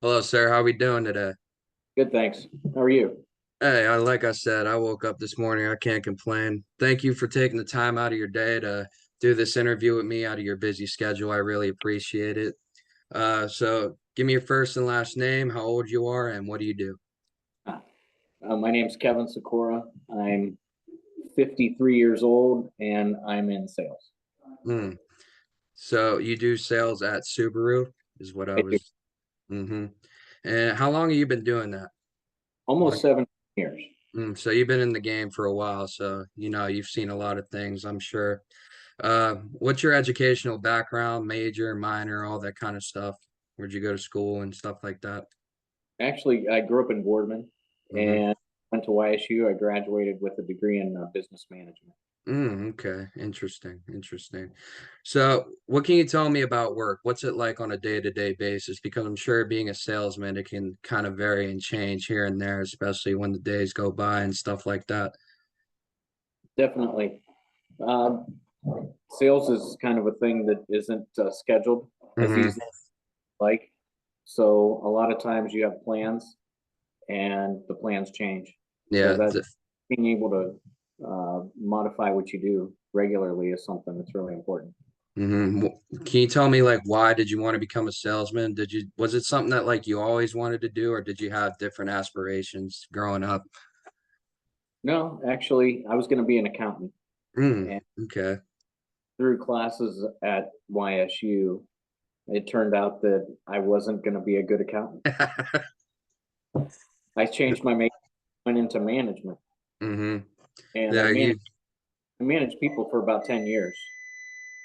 Hello, sir. How we doing today? Good, thanks. How are you? Hey, like I said, I woke up this morning. I can't complain. Thank you for taking the time out of your day to do this interview with me out of your busy schedule. I really appreciate it. So give me your first and last name, how old you are, and what do you do? My name's Kevin Sikora. I'm 53 years old and I'm in sales. Hmm. So you do sales at Subaru, is what I I do was. Mm-hmm. And how long have you been doing that? almost Like, 7 years. so you've been in the game for a while, so you've seen a lot of things, I'm sure. What's your educational background, major, minor, all that kind of stuff? Where'd you go to school and stuff like that? Actually, I grew up in Boardman Mm-hmm. and went to YSU. I graduated with a degree in business management. Okay. Interesting. Interesting. So, what can you tell me about work? What's it like on a day-to-day basis? Because I'm sure being a salesman, it can kind of vary and change here and there, especially when the days go by and stuff like that. Definitely. Um, Sales is kind of a thing that isn't scheduled as Mm-hmm. easily as like. So a lot of times you have plans and the plans change. So Yeah. that being able to modify what you do regularly is something that's really important. Mm-hmm. Can you tell me like why did you want to become a salesman? Was it something that like you always wanted to do, or did you have different aspirations growing up? No, actually, I was going to be an accountant, and Okay. through classes at YSU, it turned out that I wasn't going to be a good accountant. I changed my major, went into management, hmm and Yeah, I managed people for about 10 years,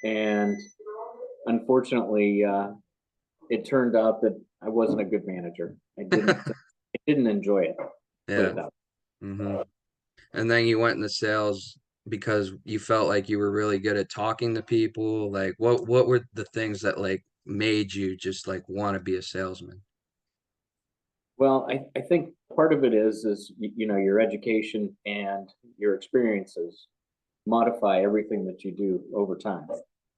and unfortunately, it turned out that I wasn't a good manager. I didn't enjoy it. Put yeah. it that way. hmm And then you went into sales because you felt like you were really good at talking to people. Like what were the things that like made you just like want to be a salesman? Well, I think part of it is your education and your experiences modify everything that you do over time.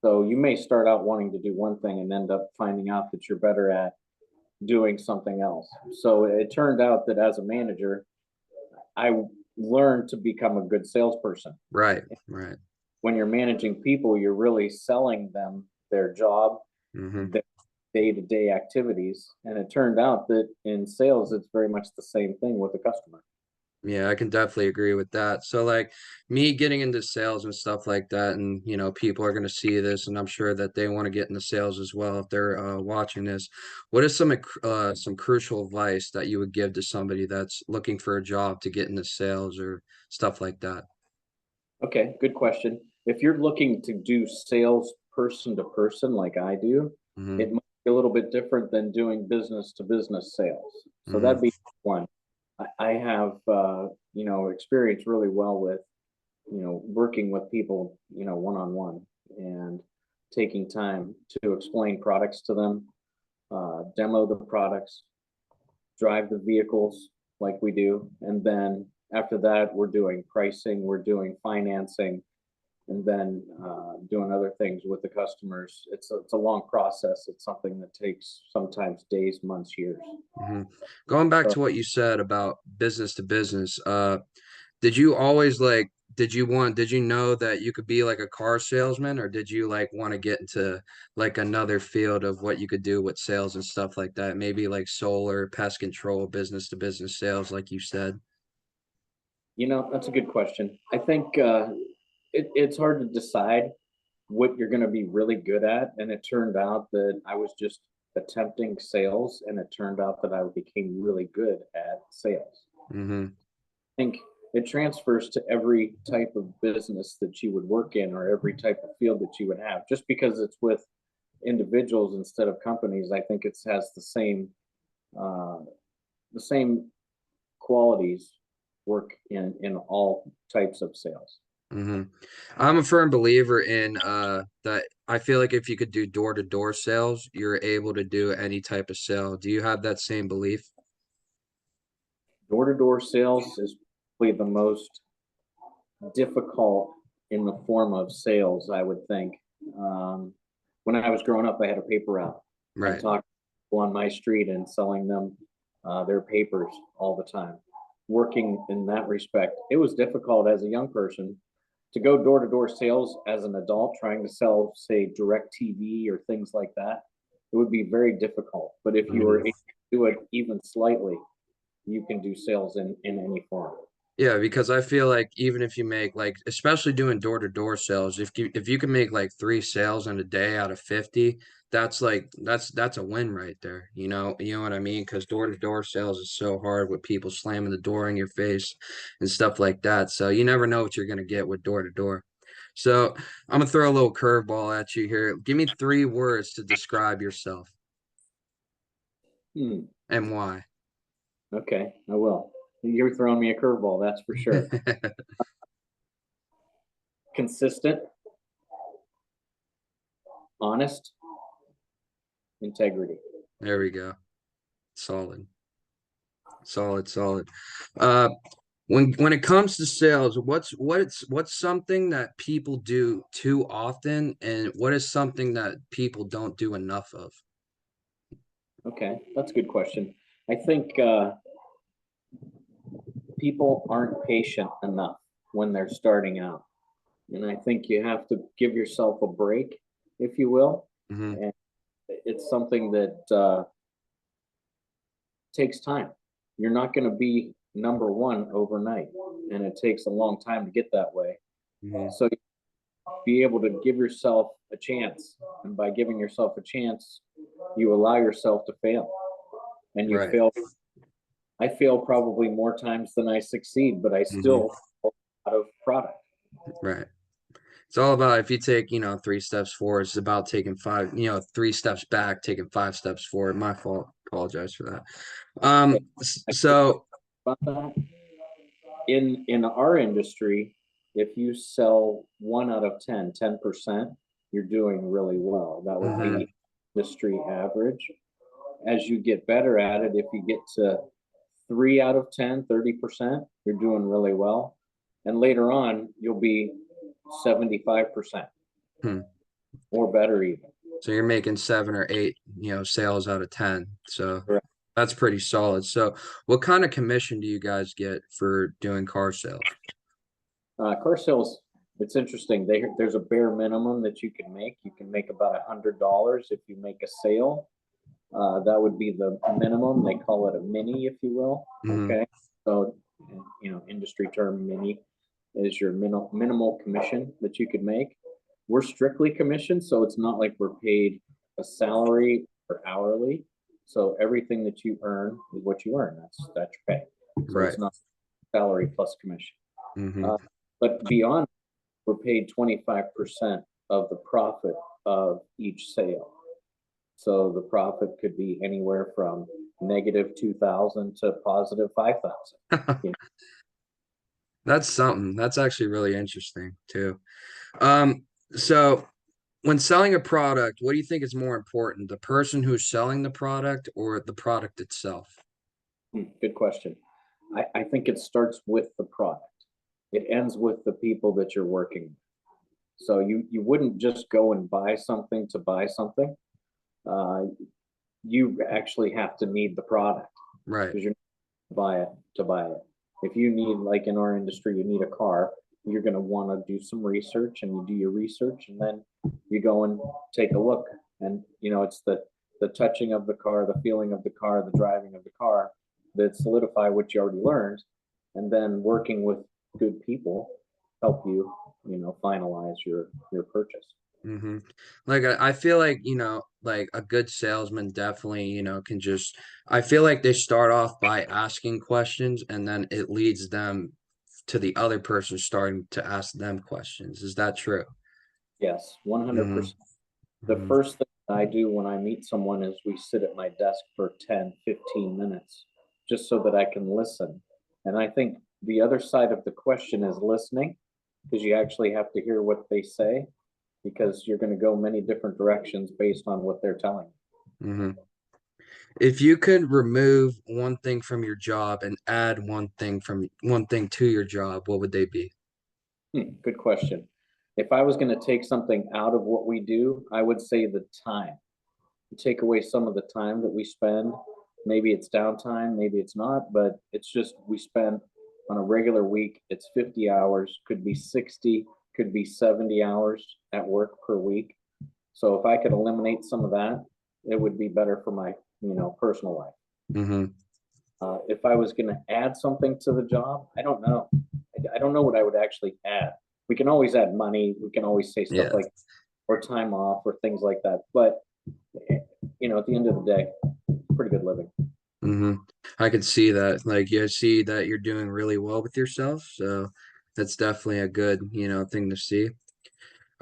So you may start out wanting to do one thing and end up finding out that you're better at doing something else. So it turned out that as a manager, I learned to become a good salesperson. Right, right. When you're managing people, you're really selling them their job, hmm their day-to-day activities. And it turned out that in sales, it's very much the same thing with the customer. Yeah, I can definitely agree with that. So like me getting into sales and stuff like that, and people are going to see this, and I'm sure that they want to get into sales as well if they're watching this. What is some crucial advice that you would give to somebody that's looking for a job to get into sales or stuff like that? Okay, good question. If you're looking to do sales person to person like I do, hmm it might be a little bit different than doing business to business sales. So hmm that'd be one. I have experience really well with working with people one on one and taking time to explain products to them, demo the products, drive the vehicles like we do, and then after that we're doing pricing, we're doing financing, and then doing other things with the customers. It's a long process. It's something that takes sometimes days, months, years. hmm Going back So, to what you said about business to business, did you always like, did you know that you could be like a car salesman, or did you like want to get into like another field of what you could do with sales and stuff like that? Maybe like solar, pest control, business to business sales, like you said. that's a good question. I think it's hard to decide what you're going to be really good at. And it turned out that I was just attempting sales, and it turned out that I became really good at sales. Mm-hmm. I think it transfers to every type of business that you would work in or every type of field that you would have. Just because it's with individuals instead of companies, I think it has uh, the same qualities work in all types of sales. Mm-hmm. I'm a firm believer in that I feel like if you could do door-to-door sales, you're able to do any type of sale. Do you have that same belief? Door to door sales is probably the most difficult in the form of sales, I would think. When I was growing up, I had a paper route. I'd Right. talk. on my street and selling them their papers all the time. Working in that respect, it was difficult as a young person to go door to door sales as an adult, trying to sell, say, direct TV or things like that. It would be very difficult. But if you were Mhm. able to do it even slightly, you can do sales in any form. Yeah, because I feel like even if you make like, especially doing door-to-door sales, if you can make like 3 sales in a day out of 50, that's like that's a win right there. You know what I mean? Because door-to-door sales is so hard with people slamming the door in your face and stuff like that. So you never know what you're gonna get with door-to-door. So I'm gonna throw a little curveball at you here. Give me 3 words to describe yourself Hmm. and why. Okay, I will. You're throwing me a curveball, that's for sure. Consistent, honest, integrity. There we go. Solid. Solid, solid. Uh, when it comes to sales, what's something that people do too often, and what is something that people don't do enough of? Okay, that's a good question. I think people aren't patient enough when they're starting out. And I think you have to give yourself a break, if you will. Hmm. And it's something that takes time. You're not going to be number one overnight, and it takes a long time to get that way. Hmm. So be able to give yourself a chance. And by giving yourself a chance, you allow yourself to fail. And you Right. fail. I fail probably more times than I succeed, but I Hmm. still out of product. Right. It's all about if you take, 3 steps forward, it's about taking 3 steps back, taking 5 steps forward. My fault. Apologize for that. I think So, about that. In our industry, if you sell 1 out of 10, 10%, you're doing really well. That would mhm, be industry average. As you get better at it, if you get to 3 out of 10, 30%, you're doing really well. And later on, you'll be 75% hmm. or better even. So you're making 7 or 8, sales out of 10. So Correct. that's pretty solid. So what kind of commission do you guys get for doing car sales? Car sales, it's interesting. There's a bare minimum that you can make. You can make about $100 if you make a sale. That would be the minimum. They call it a mini, if you will. Hmm. Okay. So, industry term mini is your minimal commission that you could make. We're strictly commissioned, so it's not like we're paid a salary or hourly. So everything that you earn is what you earn. That's your pay. So Right. it's not salary plus commission. Hmm. Uh, but beyond, we're paid 25% of the profit of each sale. So the profit could be anywhere from negative 2,000 to positive 5,000. You That's something. That's actually really interesting too. Um, so when selling a product, what do you think is more important, the person who's selling the product or the product itself? Good question. I think it starts with the product. It ends with the people that you're working with. So you wouldn't just go and buy something to buy something. Uh, you actually have to need the product Right. because you're not buy it to buy it. If you need, like in our industry, you need a car, you're going to want to do some research, and you do your research, and then you go and take a look. And it's the touching of the car, the feeling of the car, the driving of the car that solidify what you already learned, and then working with good people help you, finalize your purchase. Hmm. Like I feel like, like a good salesman definitely, can just I feel like they start off by asking questions and then it leads them to the other person starting to ask them questions. Is that true? Yes, Hmm. 100%. The Hmm. first thing I do when I meet someone is we sit at my desk for 10, 15 minutes just so that I can listen. And I think the other side of the question is listening because you actually have to hear what they say because you're going to go many different directions based on what they're telling Hmm. If you could remove one thing from your job and add one thing to your job, what would they be? you. Good question. If I was going to take something out of what we do, I would say the time. take away some of the time that we spend. Maybe it's downtime, maybe it's not, but it's just we spend on a regular week, it's 50 hours, could be 60, could be 70 hours at work per week. So if I could eliminate some of that, it would be better for my, personal life. Mm-hmm. If I was going to add something to the job, I don't know. I don't know what I would actually add. We can always add money. We can always say stuff Yeah. like, or time off or things like that. But, at the end of the day, pretty good living. Mm-hmm. I could see that. Like, you see that you're doing really well with yourself. So that's definitely a good, thing to see.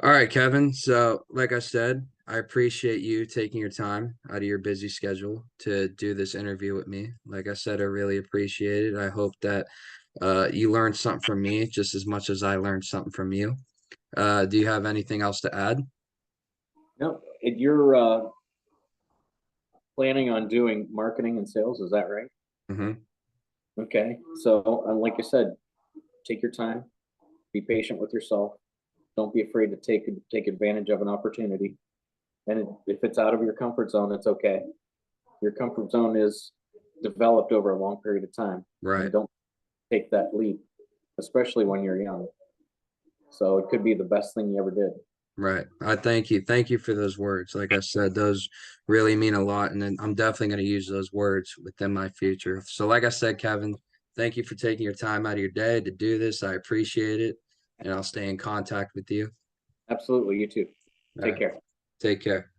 All right, Kevin. So, like I said, I appreciate you taking your time out of your busy schedule to do this interview with me. Like I said, I really appreciate it. I hope that you learned something from me just as much as I learned something from you. Do you have anything else to add? No, you're planning on doing marketing and sales, is that right? Mm-hmm. Okay. So, like I said, take your time, be patient with yourself. Don't be afraid to take advantage of an opportunity. And if it's out of your comfort zone, it's okay. Your comfort zone is developed over a long period of time, and Right. don't take that leap, especially when you're young. So it could be the best thing you ever did. Right. I thank you. Thank you for those words. Like I said, those really mean a lot, and then I'm definitely going to use those words within my future. So, like I said, Kevin, thank you for taking your time out of your day to do this. I appreciate it, and I'll stay in contact with you. Absolutely. You too. All Take right. care. Take care.